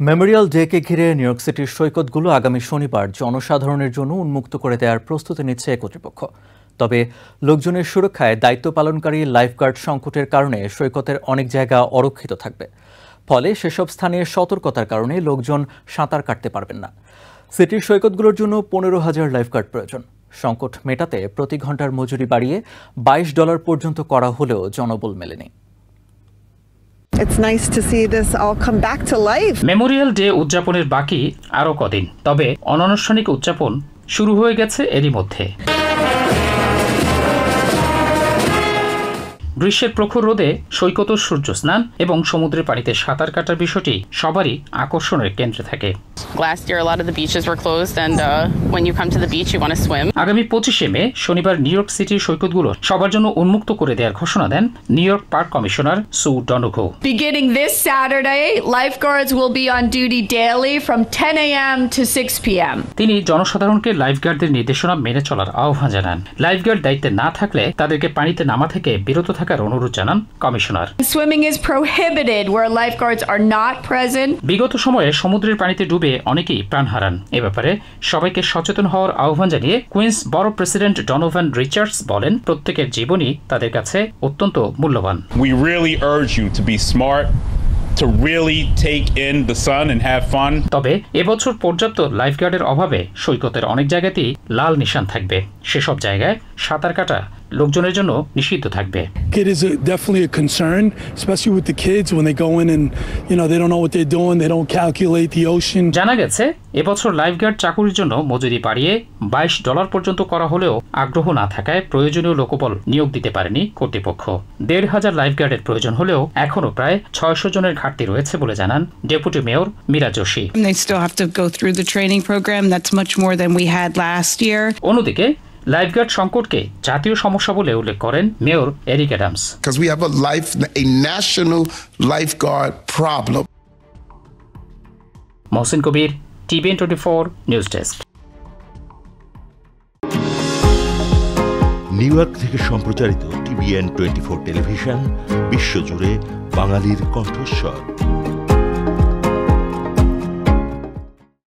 Memorial ডেকে ঘিরে new York সিটির সৈকতগুলো আগামী শনিবার জনসাধারণের জন্য উন্মুক্ত করে দেওয়ার প্রস্তুতি নিচ্ছে কর্তৃপক্ষ। তবে লোকজনের সুরক্ষায় দায়িত্ব পালনকারী লাইফগার্ড সংকটের কারণে সৈকতের অনেক জায়গা অরক্ষিত থাকবে। ফলে সেসব স্থানে সতর্কতার কারণে লোকজন সাঁতার কাটতে পারবেন না। সিটির সৈকতগুলোর জন্য 15,000 লাইফগার্ড প্রয়োজন। সংকট মেটাতে প্রতি ঘন্টার মজুরি বাড়িয়ে $22 পর্যন্ত করা হলেও জনবল মেলেনি। It's nice to see this all come back to life. Memorial day উদযাপনের বাকি আরও কদিন, তবে অনানুষ্ঠানিক উদযাপন শুরু হয়ে গেছে এরই মধ্যে। গ্রীষ্মের প্রখর রোদে সৈকত সূর্য স্নান এবং সমুদ্রের পানিতে সাঁতার কাটার বিষয়টি সবারই আকর্ষণের কেন্দ্রে থাকে। Last year a lot of the beaches were closed and when you come to the beach you want to swim. আগামী 25শে মে শনিবার নিউ ইয়র্ক সিটির সৈকতগুলো সবার জন্য উন্মুক্ত করে দেওয়ার ঘোষণা দেন নিউ ইয়র্ক পার্ক কমিশনার সু ডনোঘো। Beginning this Saturday, lifeguards will be on duty daily from 10 a.m. to 6 p.m. তিনি জনসাধারণকে লাইফগার্ডদের নির্দেশনা মেনে চলার আহ্বান জানান। লাইফগার্ড দায়িত্বে না থাকলে তাদেরকে পানিতে নামা থেকে বিরত থাকার অনুরোধ জানান commissioner. Swimming is prohibited where lifeguards are not present. বিগত সময়ে সমুদ্রের পানিতে ডুবে অনেকেই প্রাণ হারান। এ ব্যাপারে সবাইকে সচেতন হওয়ার আহ্বান জানিয়ে কুইন্স বরো প্রেসিডেন্ট ডনোভান রিচার্ডস বলেন, প্রত্যেকের জীবনই তাদের কাছে অত্যন্ত মূল্যবান। We really urge you to be smart, to really take in the sun and have fun. তবে এবছর পর্যাপ্ত লাইফগার্ডের অভাবে সৈকতের অনেক জায়গাতেই লাল নিশান থাকবে। সেসব জায়গায় সাঁতার কাটা লোকজনের জন্য নিষিদ্ধ থাকবে। It is definitely a concern, especially with the kids when they go in and they don't know what they're doing, they don't calculate the ocean. জানা গেছে এবছর লাইফগার্ড চাকুরির জন্য মজুরি বাড়িয়ে $22 পর্যন্ত করা হলেও আগ্রহ না থাকায় প্রয়োজনীয় লোকবল নিয়োগ দিতে পারেনি কর্তৃপক্ষ। 1,500 লাইফগার্ডের প্রয়োজন হলেও এখনো প্রায় 600 জনের ঘাটতি রয়েছে বলে জানান deputy mayor Meera Joshi. They still have to go through the training program. That's much more than we had last year. অন্যদিকে লাইফগার্ড সংকটকে জাতীয় সমস্যা বলে উল্লেখ করেন mayor Eric Adams. Because we have a national lifeguard problem. Mohsin Kabir, TVN 24 news desk. New York থেকে সম্প্রচারিত TVN 24 television বিশ্বজুড়ে বাঙালির কণ্ঠস্বর।